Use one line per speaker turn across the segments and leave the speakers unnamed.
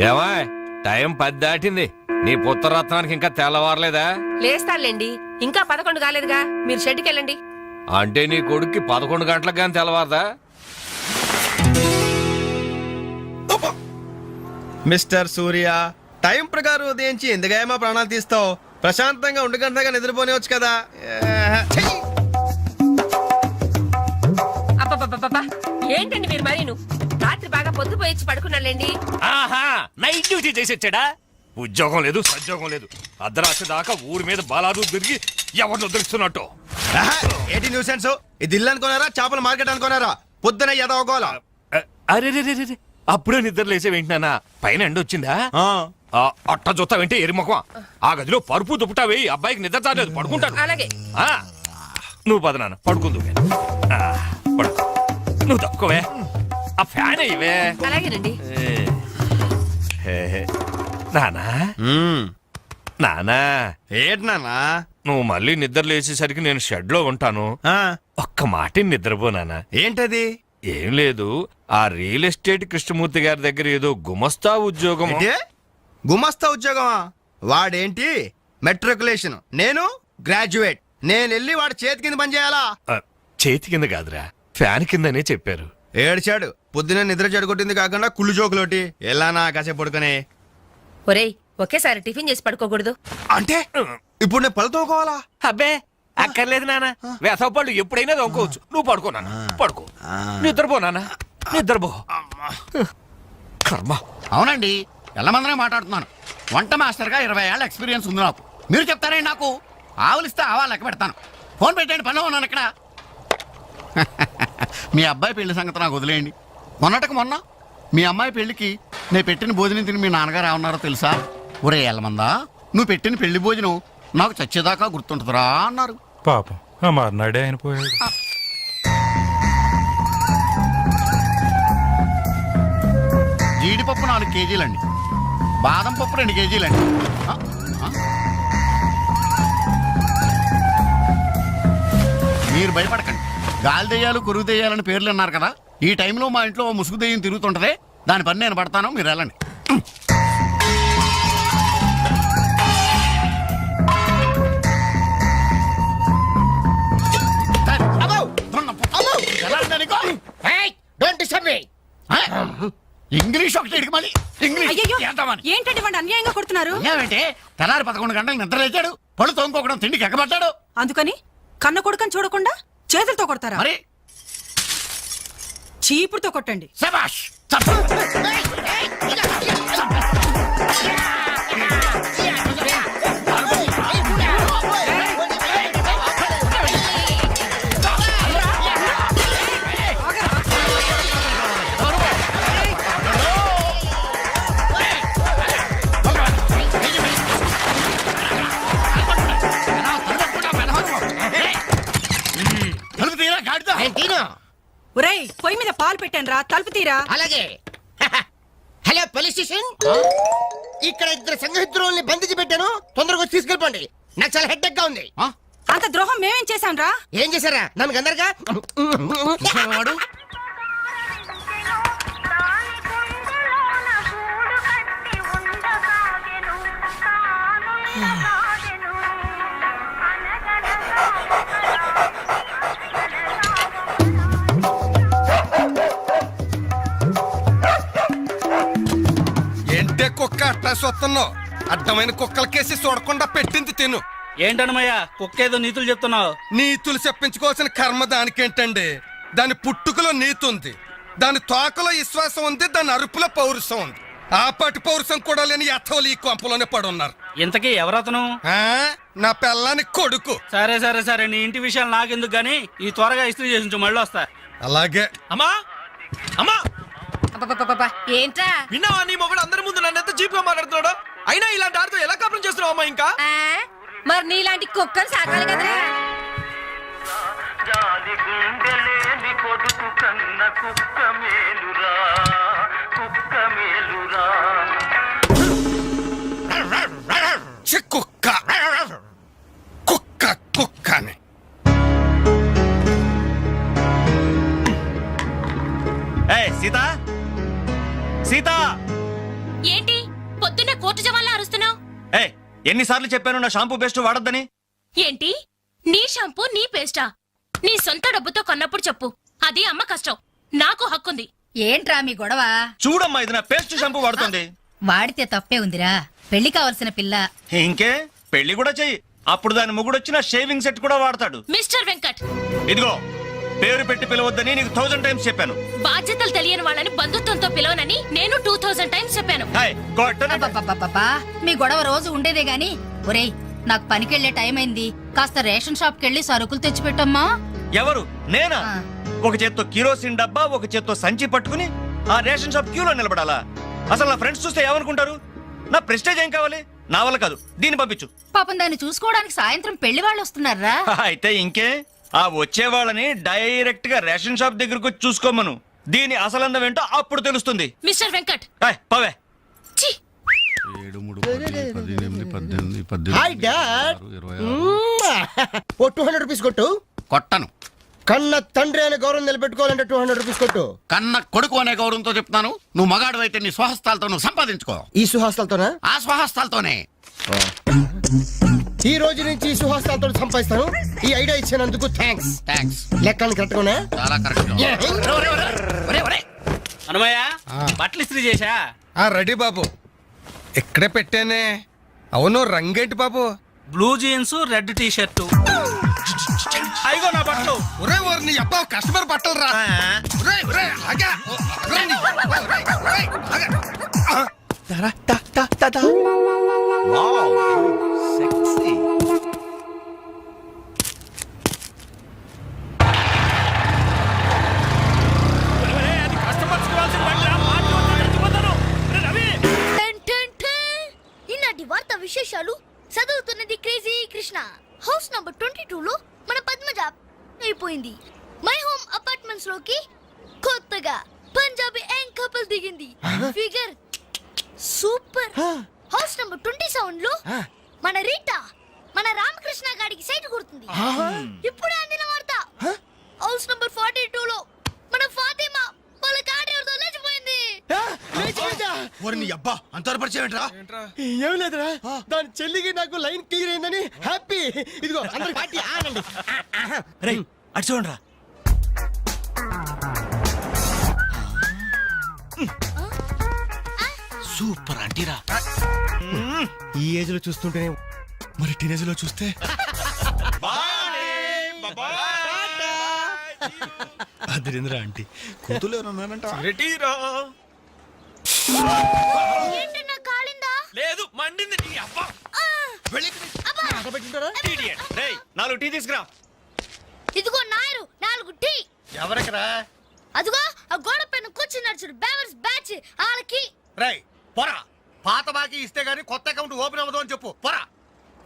ఏమా టైం 10 దాటింది. నీ పుత్రరత్నానికి ఇంకా తెల్లవారలేదా?
లేస్తానులేండి, ఇంకా 11 కాలేదుగా. మీరు షెడ్కి వెళ్ళండి.
అంటే నీ కొడుక్కి 11 గంటలకు కానీ తెల్లవారదా?
మిస్టర్ సూర్య, టైం ప్రకారం ఉదయించి ఎందుగా మా ప్రాణాలు తీస్తావు? ప్రశాంతంగా ఉండగంటగా నిద్రపోనివచ్చు కదా.
అబ్బబ్బబ్బబ్బా, ఏంటండి మీరు మరీను? రాత్రి బాగా పొద్దుపోయి పడుకున్నాళ్ళండి.
ఆహా, నైట్ డ్యూటీ చేసొచ్చాడా? ఉద్యోగం లేదు, సద్యోగం లేదు. అర్ధరాత్రి దాకా ఊరి మీద బాలాదు తిరిగి ఎవరిని వదిలిస్తున్నట్టు.
ఏంటి న్యూసెన్స్? ఇది ఇల్లు అనుకున్నారా, చేపల మార్కెట్ అనుకున్నారా? పొద్దున ఎదవగోలా.
అరే అప్పుడే నిద్ర లేసేవేంటినా? పైన ఎండ వచ్చిందా? అట్ట చూస్తావేంటి ఎరిముఖం? ఆ గదిలో పరుపు దుప్పటావి. అబ్బాయికి నిద్ర చాలేదు, పడుకుంటాడు.
అలాగే.
నువ్వు పద నాన్న, పడుకుందు. పడుకో, నువ్వు తక్కువే. ఆ ఫ్యాన్ అయ్యవే.
అలాగేనండి.
నానా నానా,
ఏంటి నాన్నా?
నువ్వు మళ్ళీ నిద్ర లేచేసరికి నేను షెడ్ లో ఉంటాను. ఒక్క మాట నిద్రపోనానా.
ఏంటది?
ఏం లేదు, ఆ రియల్ ఎస్టేట్ కృష్ణమూర్తి గారి దగ్గర ఏదో గుమస్తా ఉద్యోగం.
గుమస్తా ఉద్యోగమా? వాడేంటి మెట్రికులేషన్, నేను గ్రాడ్యుయేట్. నేను వెళ్ళి వాడి చేతి కింద పని చేయాలా?
చేతి కింద కాదురా, ఫ్యాన్ కిందనే చెప్పారు.
ఏడ్చాడు. పొద్దున నిద్ర చెడగొట్టింది కాకుండా కుళ్ళు జోకులోటి. ఎలానా కాసేపు పడుకునే.
ఒరేయ్, ఒకేసారి టిఫిన్ చేసి పడుకోకూడదు.
అంటే ఇప్పుడు నేను పళ్ళతోకోవాలా?
అబ్బే అక్కర్లేదు నాన్న, వేసవ పళ్ళు ఎప్పుడైనా దొంగకోవచ్చు. నువ్వు పడుకో నాన్న, పడుకో. నిద్రపో నాన్న, నిద్రపో. కర్మ.
అవునండి, ఎల్లమందనే మాట్లాడుతున్నాను. వంట మాస్టర్గా 20 ఏళ్ళ ఎక్స్పీరియన్స్ ఉంది నాకు. మీరు చెప్తారండి నాకు? ఆవులిస్తే ఆవా లెక్క పెడతాను. ఫోన్ పెట్టండి, పనిలో ఉన్నాను ఇక్కడ. మీ అబ్బాయి పెళ్లి సంగతి నాకు వదిలేయండి. మొన్నటికి మొన్న మీ అమ్మాయి పెళ్లికి నేను పెట్టిన భోజనం తిని మీ నాన్నగారు ఏమన్నారో తెలుసా? ఒరే ఎల్లమందా, నువ్వు పెట్టిన పెళ్లి భోజనం నాకు చచ్చేదాకా గుర్తుంటుందిరా అన్నారు.
పాపం ఆ మర్నాడే ఆయన పోయాడు.
జీడిపప్పు 4 కేజీలండి, బాదం పప్పు 2 కేజీలండి. మీరు భయపడకండి. గాలి దెయ్యాలు, కొరుగు దెయ్యాలని పేర్లు అన్నారు కదా. ఈ టైంలో మా ఇంట్లో ముసుగు దెయ్యం తిరుగుతుంటదే, దాని పని నేను పడతాను, మీరు వెళ్ళండి. ఇంగ్లీష్ ఒకటి మళ్ళీ
ఏంటండి వాడు అన్యాయంగా కొడుతున్నారు?
ఏమంటే తెల్లారి 11 గంటలకు నిద్ర లేచాడు, పళ్ళు తోముకోవడం, తిండికి ఎక్కబడ్డాడు.
అందుకని కన్న కొడుకని చూడకుండా చేతులతో కొడతారా?
మరి
చీపుడుతో కొట్టండి.
శభాష్.
ఒరేయ్, పొయ్యి మీద పాలు పెట్టాను రా, తలుపు తీరా.
అలాగే. హలో పోలీస్ స్టేషన్, ఇక్కడ 2 సంఘహితుల్ని బంధించి పెట్టాను, తొందరగా వచ్చి తీసుకెళ్ళిపోండి. నాకు చాలా హెడ్డెక్ గా ఉంది.
అంత ద్రోహం మేమేం చేశాం రా?
ఏం చేశారా? నన్ను అందరుగా
వాడు
ఏంటే కుక్క అట్లా సొత్తున్నావు? అడ్డమైన కుక్కలకేసి చూడకుండా పెట్టింది తిను.
ఏంటన్నమయ్యా, కుక్కేదో నీతులు చెప్తున్నావు?
నీతులు చెప్పించుకోవాల్సిన కర్మ దానికేంటండి? దాని పుట్టుకలో నీతి ఉంది, దాని తోకలో విశ్వాసం ఉంది, దాని అరుపులో పౌరుషం ఉంది. ఆపాటి పౌరుషం కూడా లేని యథోలు ఈ కొంపలోనే పడున్నారు.
ఇంతకీ ఎవరతను?
నా పెళ్ళానికి కొడుకు.
సరే సరే సరే, నీ ఇంటి విషయాలు నాకెందుకు గానీ ఈ త్వరగా ఇస్త్రీ చేసి మళ్ళీ వస్తా.
అలాగే.
అమ్మా అమ్మా,
ఏంట్రా?
విన్నావా? నీ మొగుడు అందరి ముందు నన్ను ఎంత చీప్ గా మాట్లాడుతున్నాడు. అయినా ఇలాంటి ఆడుతూ ఎలా కాపురం చేస్తున్నావు అమ్మా? ఇంకా
మరి నీలాంటి కుక్కలు సాకాలి కదరా.
కుక్క కుక్క కుక్కని.
సీత, సీత,
ఏంటి
ఏ ఎన్నిసార్లు చెప్పాను నా షాంపూ పేస్ట్ వాడొద్దని?
ఏంటి నీ షాంపూ నీ పేస్టా? నీ సొంత డబ్బుతో కొన్నప్పుడు చెప్పు, అది అమ్మ కష్టం, నాకు హక్కుంది.
ఏంట్రా మీ గొడవ?
చూడమ్మా, ఇది నా పేస్ట్ షాంపూ వాడుతుంది.
వాడితే తప్పే ఉందిరా, పెళ్లి కావలసిన పిల్ల.
ఇంకే పెళ్లి కూడా చెయ్యి, అప్పుడు దాని మొగుడొచ్చిన షేవింగ్ సెట్ కూడా వాడతాడు.
మిస్టర్ వెంకట్,
ఇదిగో పేరు పెట్టి పిలవద్దని నీకు 1000 టైమ్స్ చెప్పాను.
బాధ్యతలు తెలియని వాళ్ళని బంధుత్వంతో పిలవనని నేను 2000 టైమ్స్ చెప్పాను.
హాయ్, కొట్టను.
అబ్బబ్బబ్బబ్బా, మీ గొడవ రోజు ఉండేదే గాని. ఒరేయ్, నాకు పనికెళ్లే టైం అయింది, కాస్త రేషన్ షాప్ కెళ్ళి సరుకులు తెచ్చిపెట్టమ్మా.
ఎవరు? నేనా?
ఆ.
ఒక చేత్తో కిరోసిన్ డబ్బా, ఒక చేత్తో సంచి పట్టుకుని ఆ రేషన్ షాప్ క్యూలో నిలబడాలా? అసలు నా ఫ్రెండ్స్ చూస్తే ఏమనుకుంటారు? నా ప్రెస్టేజ్ ఏం కావాలి? నా వల్ల కాదు, దీన్ని పంపించు.
పాపం దాన్ని చూసుకోవడానికి సాయంత్రం పెళ్లి వాళ్ళు వస్తున్నారా?
అయితే ఇంకే, ఆ వచ్చే వాళ్ళని డైరెక్ట్ గా రేషన్ షాప్ దగ్గరకు వచ్చి చూసుకోమను. దీని అసలందం ఏంటో అప్పుడు తెలుస్తుంది.
మిస్టర్ వెంకట్,
హాయ్, పవే.
ఛీ!
7, 3, 10, 18, 18,
హాయ్ డాడ్.
26.
ఓ 200 రూపీస్ కొట్టు.
కొట్టను.
కన్న తండ్రి అనే గౌరవం నిలబెట్టుకోవాలంటే 200 రూపీస్ కొట్టు.
కన్న కొడుకు అనే గౌరవంతో చెప్తున్నాను. నువ్వు మగాడు నీ స్వహస్తాలతో నువ్వు సంపాదించుకో.
ఈ సుహాస్తాలతోనా?
ఆ స్వహస్తాలతోనే.
ఈ రోజు నుంచి ఈ సుహాస్తాలతో సంపాదిస్తాను. ఈ ఐడియా ఇచ్చినందుకు థ్యాంక్స్.
థ్యాంక్స్.
లెక్కలు కరెక్ట్గానే?
చాలా కరెక్ట్.
అనుమయ్య బట్టలు ఇస్త్రీ చేశా?
ఆ రెడీ బాబు, ఇక్కడే పెట్టానే. అవును, రంగేంటి బాబు?
Blue jeans, red T shirt. అయిగో నా బట్టలు.
ఒరే ఒరే, నీ అబ్బా కస్టమర్ బట్టలు రా. ఒరే ఒరే, ఆగా. ఒరే, నీ అబ్బా, ఒరే, ఒరే, ఆగా. దారా, దా, దా, దా, దా.
ఈనాటి వార్త విశేషాలు చదువుతున్నది క్రేజీ కృష్ణ. హౌస్ నంబర్ 22 లో మన పద్మజ అయిపోయింది. మై హోమ్ అపార్ట్మెంట్స్ లోకి కొత్తగా పంజాబీ యంగ్ కపుల్ దిగింది. Figure super. హౌస్ నంబర్ 27 లో మన రీటా మన రామకృష్ణ గారికి సైట్ కొడుతుంది. ఇప్పుడే అందిన వార్త. హౌస్ నంబర్ 42 లో మన ఫాతిమా వాళ్ళ కాడేరుతో లేచిపోయింది.
నీ అబ్బా అంత పరిచయం ఏంట్రా?
ఏం లేదురా, దాని చెల్లికి నాకు లైన్ క్లియర్ అయిందని హ్యాపీ. ఇదిగో అందరికి పార్టీ ఆనండి.
రేయ్, అటు చూడరా. సూపర్ అంటీరా.
ఈ ఏజ్ లో చూస్తుంటేనే, మరి టీనేజ్ లో చూస్తే
అదిరింద్రా ఆంటీ. కూతురు ఎవరన్నారంట?
ఏంటన్నా కాలిందా?
లేదు, మండింది నీ అబ్బా. Idiot. రేయ్, 4 టీ తీసుకురా.
ఇదిగో నాయరు 4 టీ.
ఎవరికరా?
అదిగో ఆ గోడ పైన కూర్చున్నాడు చూడు, బేవర్స్ బ్యాచ్ వాళ్ళకి.
రేయ్ పోరా, పాత బాకీ ఇస్తే గానీ కొత్త అకౌంట్ ఓపెన్ అవ్వదు అని చెప్పు. పోరా.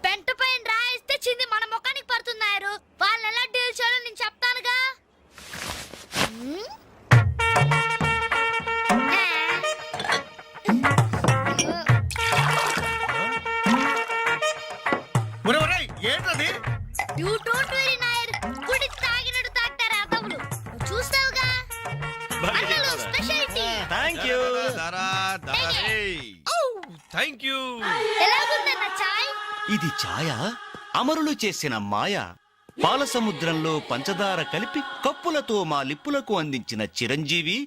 పెంట పైన రాయిస్తే చింది మన ముఖానికి పడుతున్నారు. వాళ్ళు ఎలా డీల్ చేయాలో నేను చెప్తానుగా.
ఏంటది?
యు డోంట్ వరీ నాయర్, గుడి తాగినట్టు తాగుతారు అదవులు. చూస్తావుగా అన్నలు స్పెషాలిటీ.
థాంక్యూ.
Thank you.
ఎలాగుందన్న చాయ్?
ఇది ఛాయ అమరులు చేసిన మాయ. పాల సముద్రంలో పంచదార కలిపి కప్పులతో మా లిప్పులకు అందించిన చిరంజీవి,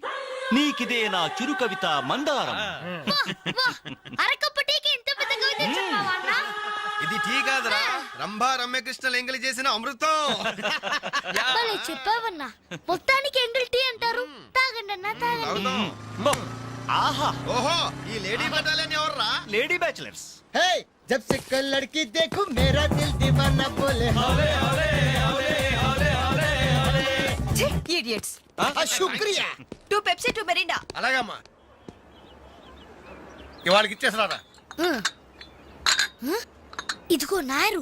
నీకిదే నా చురు కవిత మందారం.
అరకప్పు టీకి ఇంత పెద్ద కవిత చెప్పావా అన్న?
ఇది టీ కాదురా, రంభా రమ్యకృష్ణ ఎంగిలి చేసిన అమృతం.
భలే చెప్పావన్నా. మొత్తానికి ఎంగిల్ టీ అంటారు. తాగండి అన్న, తాగండి.
ఆహా,
ఓహో, ఈ లేడీ బటాలియన్ ఎవర్రా?
Lady bachelors.
హే, జబ్ సే కల్ లడ్కీ దేఖూ మేరా దిల్ దీవానా బోలే హోలే హోలే హోలే హోలే హోలే.
ఇడియట్స్.
శుక్రియా.
2 పెప్సీ 2 మెరిండా.
అలాగమ్మా, ఇవాళకి ఇచ్చేసరారా.
ఇదిగో నాయరు,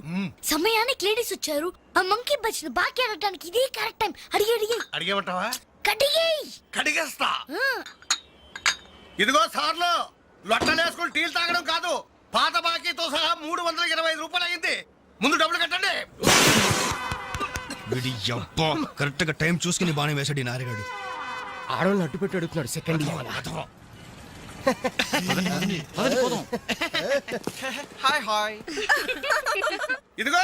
సమయానికి లేడీస్ వచ్చారు. ఆ మంకీ బచ్చిన బాకీ అడగడానికి ఇదే కరెక్ట్ టైం. అడిగి అడిగి
అడిగేమంటావా?
కడిగేయ్.
కడిగేస్తా. ఇదిగో సార్లు, లొట్టలేసుకుని టీలు తాగడం కాదు, పాత బాకీతో సహా 325 రూపాయలు అయింది. ముందు డబ్బులు కట్టండి. కరెక్ట్ గా టైం చూసుకుని బాగానే వేసాడు ఈ నారిగాడు.
ఆడవాళ్ళని అడ్డు పెట్టి అడుగుతున్నాడు. సెకండ్ హాయ్ హాయ్
ఇదిగో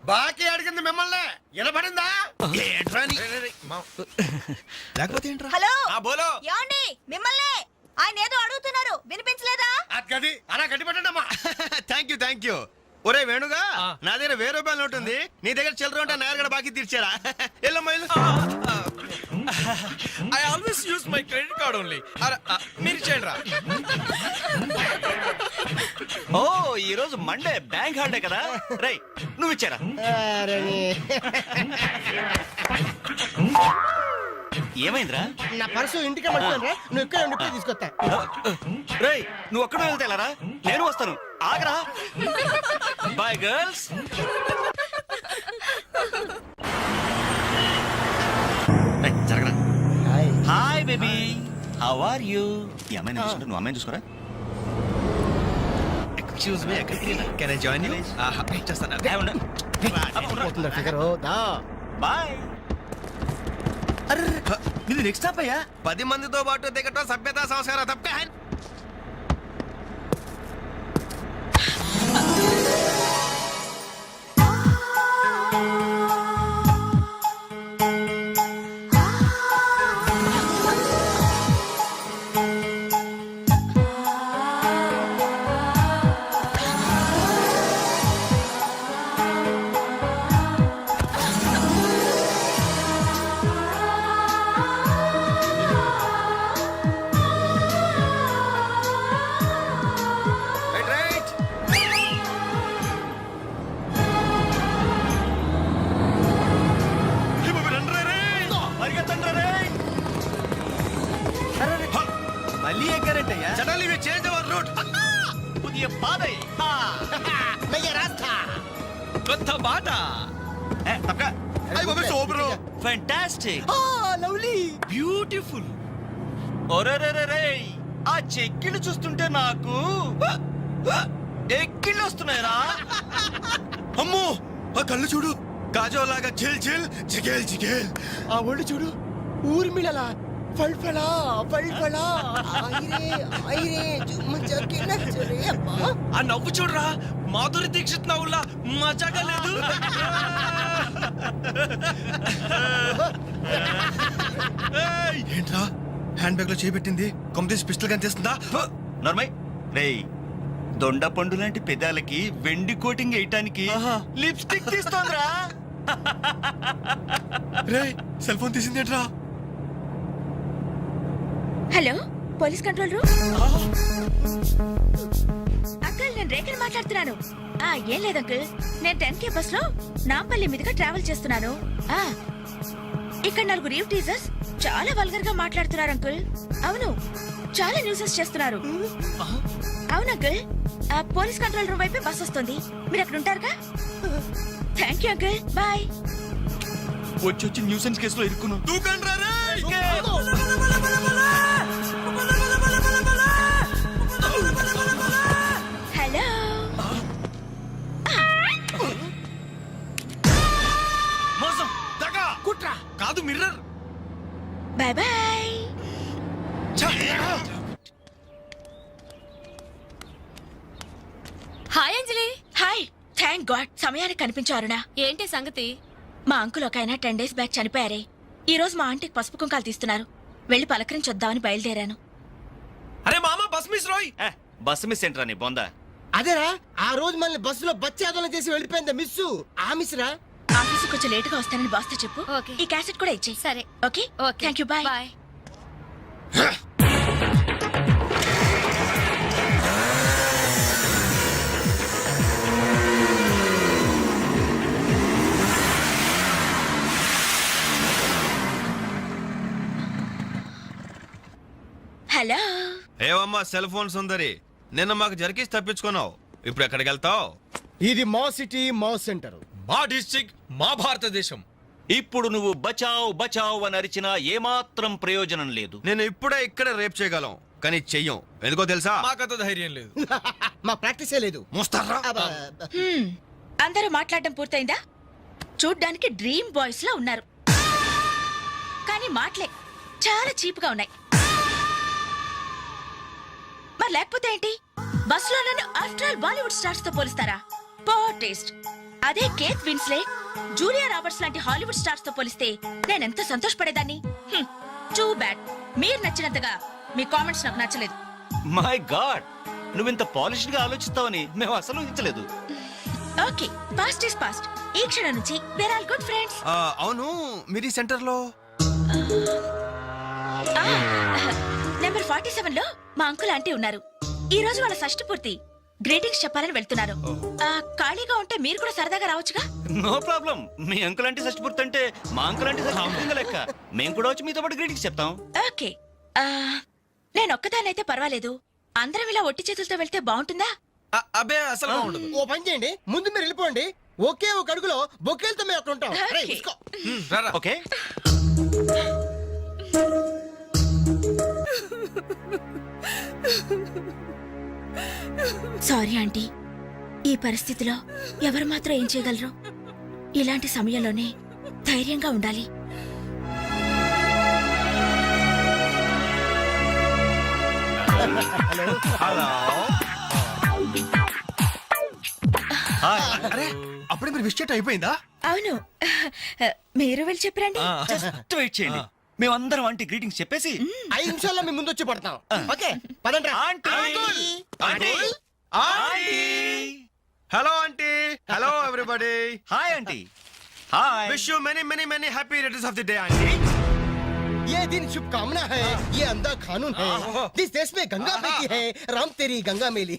బాకీ అడిగింది మిమ్మల్ని వినపడిందా? ఏంట్రా నీ-
లేకపోతే ఏంట్రా
ఆ, బోలో
ఏమండి మిమ్మల్ని ఆయన ఏదో అడుగుతున్నారు వినిపించలేదా?
గది అలా గట్టి పెట్టండి అమ్మా. థ్యాంక్ యూ ఒరే వేణుగా నా దగ్గర 1000 రూపాయలు ఉంటుంది, నీ దగ్గర చిల్లర ఉంటే నేరుగా బాకీ తీర్చారా? Yellamma
I always use my credit card only. మీరు చేయండి రా.
ఓ ఈ రోజు మండే బ్యాంక్ హాలిడే కదా. రై నువ్వు ఇచ్చారా? ఏమైందిరా?
నా పర్సు ఇంటికే పట్టుకోండి, నువ్వు ఇక్కడ ఉండి ఇప్పుడే తీసుకొస్తా.
రేయ్ నువ్వు ఒక్కడే వెళ్తేలారా? నేను వస్తాను, ఆగరా. Bye girls. జరగరా. Hi baby, how are you? ఈ అమ్మాయిని చూసుకుంటే నువ్వు అమ్మాయిని చూసుకోరా. ఎక్స్క్యూజ్ మీ, ఎక్కడికి?
Can I join you? చేస్తాను.
పోతుందా ఫిగర్ దా.
బాయ్.
ఇది నెక్స్ట్ స్టాప్ అయ్యా.
10 మందితో పాటు దిగటం సభ్యత సంస్కారం తప్ప.
మళ్ళీ ఎక్కారంటే అయ్యా.
Suddenly we change our route.
Puthiya Paadhai.
నయ్య రాస్తా.
కొత్త బాట.
అయ్ బాబోయ్, సూపరు.
Fantastic,
lovely.
బ్యూటిఫుల్. ఒరేరేరే, ఆ చెక్కిళ్ళు చూస్తుంటే నాకు ఎక్కిళ్ళు వస్తున్నాయిరా.
అమ్మో ఆ కళ్ళు చూడు, కాజోలాగా జిల్ జిల్ జిగేల్ జిగేల్.
ఆ ఒళ్ళు చూడు, ఊర్మిళలా ఫల్ఫలా ఫల్ఫలా. ఐరే ఐరే జుమ్మజకి నచ్చరే అమ్మా.
ఆ నవ్వు చూడరా, మాధురి దీక్షిత్ నవ్వులా మజాగా లేదు.
ఏంట్రా హ్యాండ్ బ్యాగ్ లో చేపెట్టింది? కొమ్మతీసి పిస్టల్ కనిపిస్తుందా?
నర్మయ్ రేయ్, దొండ పండు లాంటి పెదాలకి వెండి కోటింగ్ వేయటానికి లిప్స్టిక్ తీస్తోందిరా.
రే సెల్ ఫోన్ తీసింది ఏంట్రా?
Hello, police control room. Uncle, నేను రేఖని మాట్లాడుతున్నాను. ఏం లేదు అంకుల్, నేను 10K బస్ లో నాంపల్లి మీదుగా ట్రావెల్ చేస్తున్నాను. ఇక్కడ 4 రీవ్ టీజర్స్ చాలా వల్గర్ గా మాట్లాడుతున్నారు అంకుల్. అవును, చాలా న్యూసెస్ చేస్తున్నారు. అవును అంకుల్, పోలీస్ కంట్రోల్ రూమ్ వైపే బస్ వస్తుంది. మీరు అక్కడ ఉంటారుగా? Thank you uncle, bye.
వచ్చి న్యూసెన్స్ కేసులో ఇరుక్కున్నావు.
దూకండ్రా రే.
హలో.
మోసం,
దగా,
కుట్రా కాదు, mirror.
Bye bye. Hi Anjali. Hi, thank God సమయానికి కనిపించారునా. ఏంటి సంగతి? మా అంకుల్ ఒక ఆయన 10 డేస్ బ్యాక్ చనిపోయారే. ఈ రోజు మా ఆంటీకి పసుపు కుంకాలు తీస్తున్నారు. వెళ్ళి పలకరించొద్దామని బయలుదేరాను.
అరే మామ, బస్ మిస్ రోయ్.
బస్ మిస్ ఏంట్రా నీ బొందా?
అదేరా, ఆ రోజు మనల్ని బస్సులో బచ్చాదోళన చేసి వెళ్ళిపోయింది మిస్సు. ఆ మిస్ రా.
ఆఫీస్ కొంచెం లేటుగా వస్తానని బాస్తో చెప్పు. ఈ క్యాసెట్ కూడా ఇచ్చేయి. సరే. Okay. Thank you. Bye bye. Hello.
ఏవమ్మా సెల్ ఫోన్ సుందరి, నిన్న మాకు జరికేసి తప్పించుకున్నావు, ఇప్పుడు ఎక్కడికి వెళ్తావు?
ఇది మా సిటీ, మా సెంటర్,
మా డిస్ట్రిక్ట్, మా భారతదేశం.
ఇప్పుడు నువ్వు బచావ్ బచావ్ అని అరిచినా ఏమాత్రం ప్రయోజనం లేదు.
నేను ఇప్పుడే ఇక్కడ రేప్ చేయగలం, కానీ చెయ్యం. ఎందుకో తెలుసా?
మాకంత ధైర్యం లేదు.
మా ప్రాక్టీసే లేదు.
మోస్తారా?
అందరూ మాట్లాడడం పూర్తయిందా? చూడ్డానికి డ్రీమ్ బాయ్స్ లా ఉన్నారు, కానీ మాటలే చాలా చీప్ గా ఉన్నాయి. మరి లేకపోతే ఏంటి? బస్ లో నన్ను ఆఫ్టర్ ఆల్ బాలీవుడ్ స్టార్స్ తో పోలిస్తారా? Poor taste. అదే కేత్ విన్స్లే, జూలియా రాబర్ట్స్ లాంటి హాలీవుడ్ స్టార్స్ తో పోలిస్తే నేనెంత సంతోషపడేదాన్ని. Too bad. మీరు నచ్చినంతగా మీ కామెంట్స్ నాకు నచ్చలేదు.
మై గాడ్, నువ్వింత పాలిష్డ్ గా ఆలోచిస్తావని మేము అసలు ఊహించలేదు.
Okay, past is past. ఈ క్షణం నుంచి వేర్ ఆల్ గుడ్ ఫ్రెండ్స్.
అవును, మీరు ఈ సెంటర్ లో
నెంబర్ 47 లో మా అంకుల్ ఆంటీ ఉన్నారు. ఈ రోజు వాళ్ళ షష్ఠి పూర్తి. గ్రీటింగ్స్ చెప్పాలని వెళ్తున్నారు. ఖాళీగా ఉంటే మీరు కూడా సరదాగా రావచ్చుగా.
No problem. మీ అంకుల్ అంటే షష్టిపూర్తి అంటే మా అంకుల్ అంటే షష్టిపూర్తి లెక్క. మేము కూడా వచ్చి మీతో పాటు గ్రీటింగ్స్ చెప్తాం.
ఓకే, నేను ఒక్కదానైతే పర్వాలేదు. అందరం ఇలా ఒట్టి చేతులతో వెళ్తే బాగుంటుందా?
అబ్బే అసలు ఉండదు.
ఓ పని చేయండి, ముందు మీరు వెళ్ళిపోండి. ఒకే ఒక అడుగులో బొక్కేలతో మేము అక్కడ ఉంటాం. రేయ్,
Okay.
ఉస్కో.
ఓకే.
సారీ ఆంటీ, ఈ పరిస్థితిలో ఎవరు మాత్రం ఏం చేయగలరు? ఇలాంటి సమయంలోనే ధైర్యంగా ఉండాలి.
అరే అప్పుడే మీరు విష్ అయిపోయిందా?
అవును, మీరు వెళ్ళి చెప్పరండి.
జస్ట్ వెయిట్ చేయండి. మేమందరం ఆంటీ గ్రీటింగ్స్ చెప్పేసి
5 నిమిషాల్లో మీ ముందు వచ్చి పడతాం. ఓకే, పదండి.
Aunty aunty aunty
hello aunty. Hello everybody.
Hi aunty. Hi.
Wish you many many many happy returns of the day aunty.
ये दिन शुभकामना है, ये अंधा कानून है. जिस देश में गंगा बहती है, राम तेरी गंगा मेली.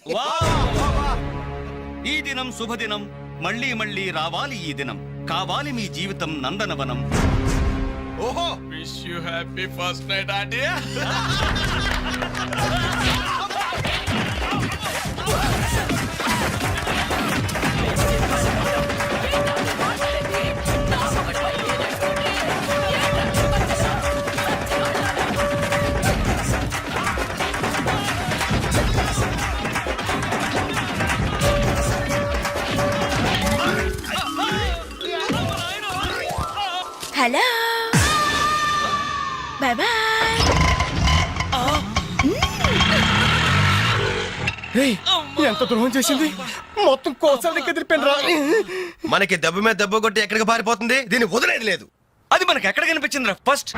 ఈ దినం శుభదినం. మళ్ళీ మళ్ళీ రావాలి ఈ దినం. కావాలి మీ జీవితం నందనవనం.
ఓహో, wish you happy first night aunty.
Hello, bye bye.
ఎంత ద్రోహం చేసింది? మొత్తం కోసాలకి ఎదిరిపోయినరా. మనకి దెబ్బ మీద దెబ్బ కొట్టి ఎక్కడికి పారిపోతుంది, దీన్ని వదిలేదు లేదు.
అది మనకు ఎక్కడ కనిపించిందిరా first?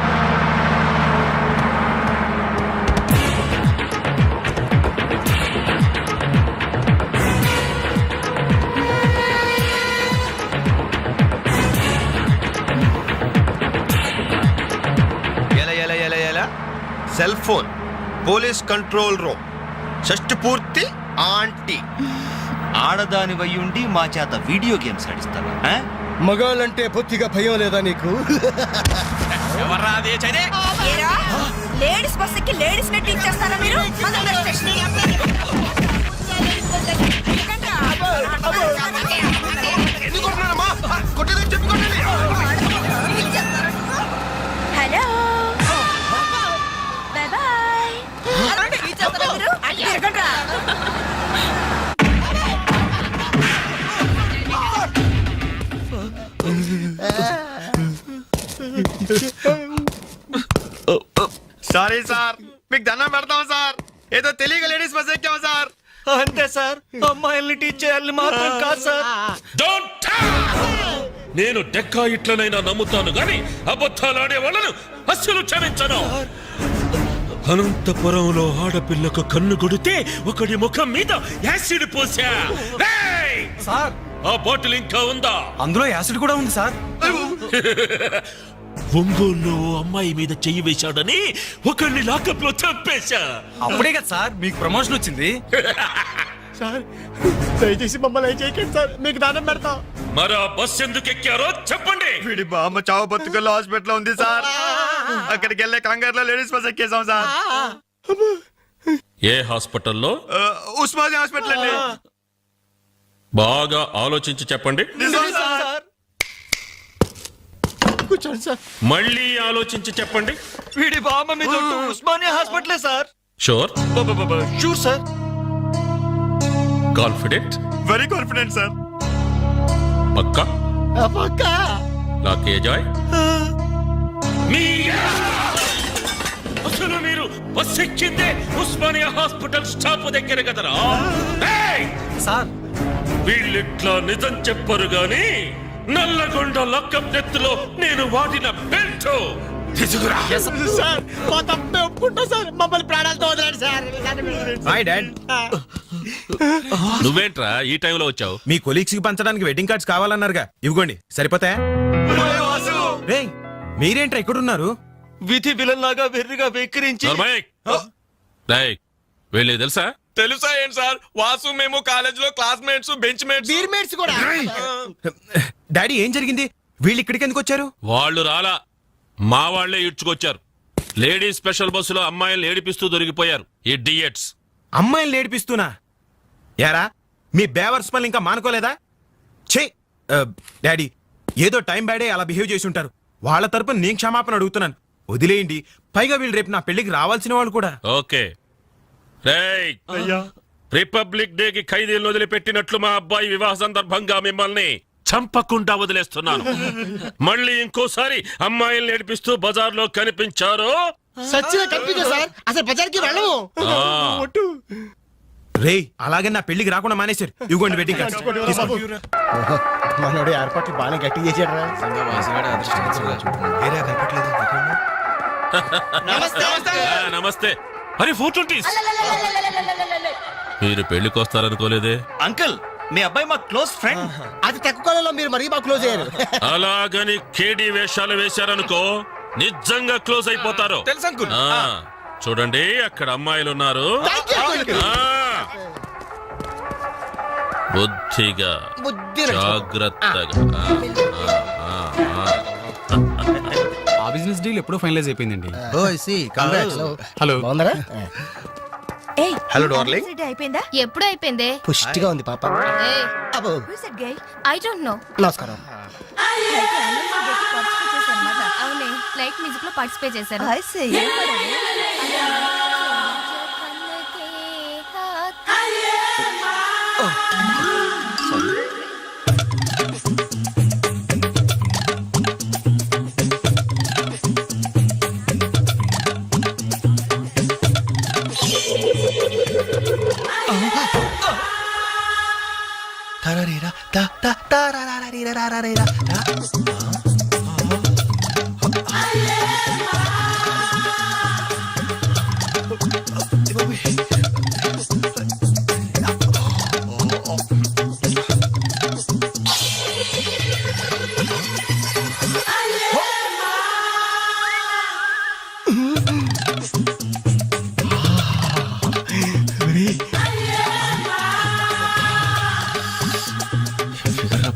Cell phone, police control room, షష్టి పూర్తి ఆంటీ.
ఆడదాని వయ్యుండి మా చేత వీడియో గేమ్స్ ఆడిస్తావా?
మగాళ్ళంటే బొత్తిగా భయం లేదా నీకు?
లేడీస్ బస్ ఎక్కి లేడీస్ నెట్ ఇచ్చేస్తారా మీరు? Hello, bye bye.
Sorry sir, మీకు దండం పెడతాం సార్. ఏదో తెలియక లేడీస్ బస్ ఎక్కాం సార్.
అంతే సార్, అమ్మాయిల్ని టీచ్ చేయాలని మాత్రం కాదు సార్.
నేను డెక్కా ఇట్లనైనా నమ్ముతాను గాని అబద్ధాలాడే వాళ్ళను అస్సలు క్షమించను. అనంతపురంలో ఆడపిల్లకు కన్ను కొడితే ఒకడి ముఖం మీద యాసిడ్ పోసా.
సార్,
ఆ బాటిల్ ఇంకా ఉందా?
అందులో యాసిడ్ కూడా ఉంది సార్.
ఒంగోలు అమ్మాయి మీద చెయ్యి వేశాడని ఒకరిని లాకప్ లో చంపేశా.
అప్పుడే కదా సార్ మీకు ప్రమోషన్ వచ్చింది.
సార్ దయచేసి మమ్మల్ని చేయకండి సార్, మీకు దానం పెడతాం.
మరి ఆ బస్ ఎందుకు ఎక్కారో చెప్పండి.
వీడి బామ్మ చావు బతుకల్లో హాస్పిటల్ ఉంది సార్. అక్కడికి వెళ్ళే కంగారులో లేడీస్ బస్ ఎక్కేసాం సార్.
ఏ హాస్పిటల్లో?
ఉస్మానియా హాస్పిటల్ అండి.
బాగా ఆలోచించి చెప్పండి.
నిజం సార్.
కూర్చోండి సార్.
మళ్ళీ ఆలోచించి చెప్పండి.
వీడి బామ్మ మీద ఉస్మానియా హాస్పిటలే sir.
Sure?
Sure sir.
Confident?
Very confident sir.
పక్కా?
పక్కా.
లాకే జాయ్. అసలు మీరు బస్ ఎక్కిందే ఉస్మానియా హాస్పిటల్ స్టాప్ దగ్గర కదరా. ఏయ్!
సార్
వీళ్ళిట్లా నిజం చెప్పరు గాని నల్లగొండ లక్కం నెత్తులో నేను వాడిన బెల్ట్ తీసుకురా.
సార్ మా తప్పే ఒప్పుకుంటా సార్, మమ్మల్ని ప్రాణాలతో వదిలేండి సార్.
Hi dad.
నువ్వేంట్రా ఈ టైంలో వచ్చావు?
మీ కొలీగ్స్ కి పంచడానికి వెడ్డింగ్ కార్డ్స్ కావాలన్నారుగా, ఇవ్వండి సరిపోతాయా? రేయ్, మీరేంట్రా ఇక్కడున్నారు?
విధి విలన్లాగా వెర్రిగా వెక్కిరించి
వెళ్ళే తెలుసా?
తెలుసా ఏంటి సార్, వాసు మేము కాలేజ్ లో క్లాస్మేట్స్ బెంచ్ మేట్స్.
బీర్మేట్స్ కూడా.
డాడీ ఏం జరిగింది? వీళ్ళు ఇక్కడికి ఎందుకు వచ్చారు?
వాళ్ళు రాలా, మా వాళ్లే ఇడ్చుకొచ్చారు. లేడీస్ స్పెషల్ బస్సులో అమ్మాయిలు ఏడిపిస్తూ దొరికిపోయారు ఇడియట్స్.
అమ్మాయిని ఏడిపిస్తున్నా? యారా మీ బేవర్స్ పనులు ఇంకా మానుకోలేదా? ఛే డాడీ, ఏదో టైం బ్యాడే అలా బిహేవ్ చేసి ఉంటారు. వాళ్ళ తరపున నేను క్షమాపణ అడుగుతున్నాను, వదిలేయండి. పైగా వీళ్ళు రేపు నా పెళ్లికి రావాల్సిన వాళ్ళు కూడా.
ఓకే రేయ్, రిపబ్లిక్ డే కి ఖైదీలను వదిలిపెట్టినట్లు మా అబ్బాయి వివాహ సందర్భంగా మిమ్మల్ని చంపకుండా వదిలేస్తున్నాను. మళ్ళీ ఇంకోసారి అమ్మాయిల్ని ఏడిపిస్తూ బజార్లో కనిపించారు,
సచ్చిగా కనిపించా సార్, అసలు బజార్కి వెళ్ళము.
రేయ్, అలాగే నా పెళ్లికి రాకుండా మానేశారు. ఇవ్వండి వెడ్డింగ్ కార్డ్స్.
మనోడు ఏర్పాట్లు బాగానే గట్టి చేశాడు రా.
నమస్తే. అరే 420s. మీరు పెళ్లికి వస్తారనుకోలేదే.
అంకుల్, మీ అబ్బాయి మా క్లోజ్ ఫ్రెండ్.
అది తక్కువ కాలంలో మీరు మరీ బాగా క్లోజ్ అయ్యారు.
అలాగని కేడీ వేషాలు వేశారనుకో నిజంగా క్లోజ్ అయిపోతారు.
తెలుసు అంకుల్.
చూడండి, అక్కడ అమ్మాయిలు ఉన్నారు. బుద్ధిగా జాగ్రత్తగా.
ఆ బిజినెస్ డీల్ ఎప్పుడో ఫైనలైజ్ అయిపోయిందండి.
హలో బాగున్నారా?
ఏయ్,
హలో డార్లింగ్.
అయిపోయిందా?
ఎప్పుడు అయిపోయిందే?
పుష్టిగా ఉంది పాప. అబ్బో
ఐ డోంట్ నో.
నమస్కారం.
అవునే, లైట్ మ్యూజిక్ లో పార్టిసిపేట్ చేశారు.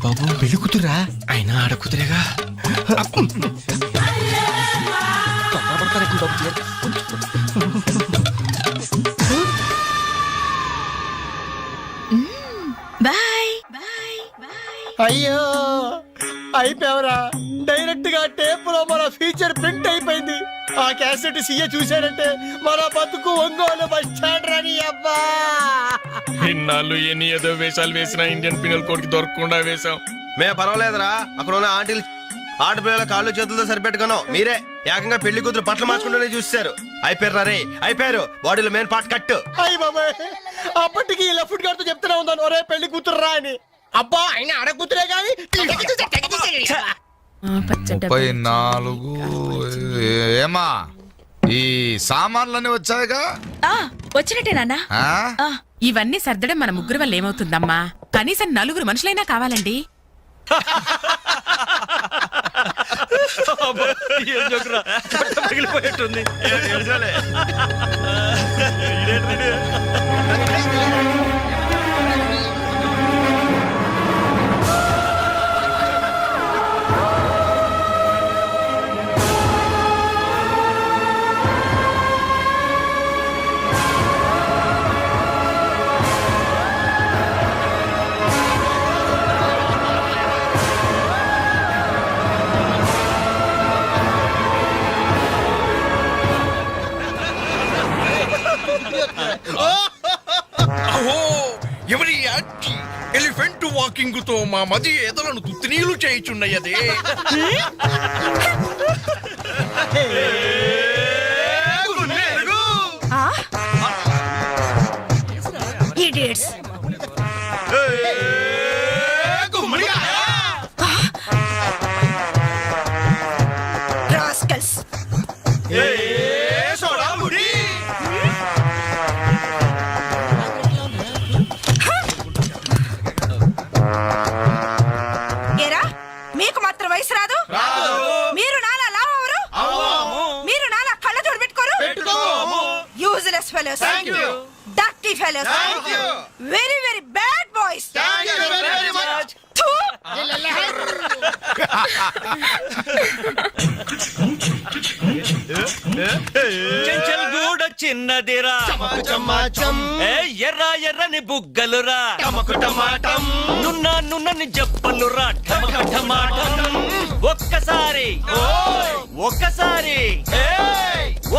బాబు పెళ్లి కూతురా? అయినా ఆడ కూతురేగా.
బాయ్.
అయ్యో అయిపోయావరా. డైరెక్ట్ గా టేప్ లో మన ఫీచర్ ప్రింట్ అయిపోయింది. ఆ క్యాసెట్ సీఏ చూశాడంటే మన బతుకు ఒంగోలు బస్ స్టాండ్ రాని. అబ్బా,
ఇన్నాళ్ళు ఎన్ని ఏదో వేషాలు వేసినా ఇండియన్ పీనల్ కోడ్ కి దొరకకుండా వేశాం.
మే పర్వాలేదురా, అక్కడ ఉన్న ఆంటీలు ఆడపిల్లల కాళ్ళు చేతులతో సరిపెట్టుకున్నాం. మీరే ఏకంగా పెళ్లి కూతురు బట్టలు మార్చుకుంటూనే చూస్తారు. అయిపోయారు రే, అయిపోయారు. బాడీలో మెయిన్ పార్ట్ కట్.
అయ్యి బాబాయ్, అప్పటికి ఇలా ఫుడ్ గారితో చెప్తూనే ఉన్నాను, ఒరే పెళ్లి కూతురు రా అని. అబ్బా, అయినా ఆడ కూతురే కానీ
34. ఏమా ఈ సామాన్లన్నీ వచ్చాయిగా?
వచ్చినట్టే నాన్న.
ఇవన్నీ సర్దడం మన ముగ్గురు వల్ల ఏమవుతుందమ్మా? కనీసం 4 మనుషులైనా కావాలండి.
పగిలిపోయేట్టుంది.
ఎవరి ఎలిఫెంట్ వాకింగ్ తో మా మది ఎదలను తుత్తినీలు చేయుచున్నయదే.
ఇడియట్స్ రాస్కల్స్ ఏరా మీకు మాత్రం వయసు రాదు మీరు నాలా లావరు మీరు నాలా కళ్ళ జోడు పెట్టుకోరు useless fellows dirty fellows very very bad boys
Chenchal గూడ చిన్నదిరా ఏ ఎర్ర ఎర్రని బుగ్గలురా నున్న నున్నని జప్పలురా ఠమాటం ఒక్కసారి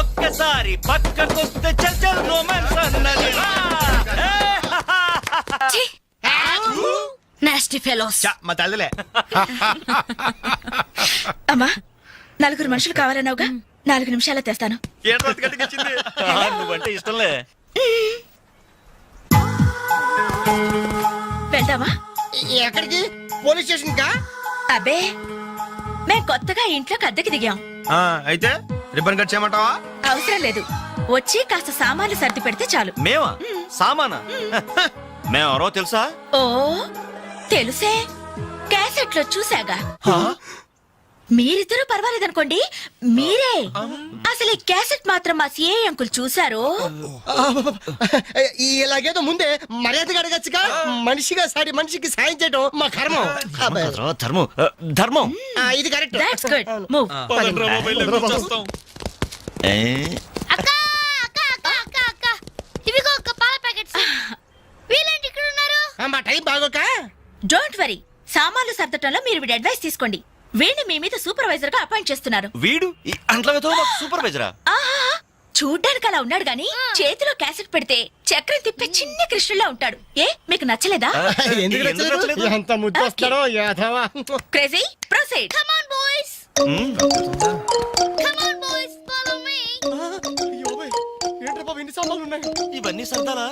ఒక్కసారి పక్కకొస్తే చల్ రొమాన్స్ అన్నదిరా
నాస్టీ ఫెలోస్
మా తల్లిలే
అమ్మా నలుగురు మనుషులు కావాలన్నావుగా 4 నిమిషాల్లో తెస్తాను
నువ్వంటే ఇష్టంలే
వెళ్దామా
ఎక్కడికి పోలీస్ స్టేషన్ కా
అబ్బే మేం కొత్తగా ఇంట్లోకి అద్దెకి దిగాం
అయితే రిబ్బన్ కట్ చేయమంటావా
అవసరం లేదు వచ్చి కాస్త సామాన్లు సర్ది పెడితే చాలు
మేమా సామానా మేమెవరో తెలుసా
ఓ తెలుసే క్యాసెట్లో చూసాగా మీరిద్దరూ పర్వాలేదనుకోండి మీరే అసలు ఈ క్యాసెట్ మాత్రం మా సిఏ అంకుల్ చూసారు
ఇలాగేదో ముందే మర్యాదగా అడగచ్చుగా మనిషిగా సాడి మనిషికి సాయం చేయడం మా కర్మం
ధర్మం
ఇది కరెక్ట్
దట్స్ గుడ్ మూవ్
అక్క అక్క అక్క అక్క అక్క ఇవిగో ఒక పాల ప్యాకెట్స్ వీళ్ళేంటి ఇక్కడ ఉన్నారు
మా టైం బాగోక
డోంట్ వరీ సామాన్లు సర్దటంలో మీరు వీడి అడ్వైస్ తీసుకోండి వీడిని మీ మీద సూపర్వైజర్ గా అపాయింట్ చేస్తున్నారు
వీడు అంట్లతో సూపర్వైజరా
ఆహా చూడ్డానికి అలా ఉన్నాడు గాని చేతిలో క్యాసెట్ పెడితే చక్రం తిప్పే చిన్న కృష్ణులా ఉంటాడు ఏ మీకు నచ్చలేదా
ఎందుకు నచ్చలేదు? ఎంత ముద్దు వస్తాడో యాదవా
crazy proceed
come on boys come on boys follow me
ఏంట్రా బాబు ఇన్ని సామాన్లు ఉన్నాయి
ఇవన్నీ సర్దాలా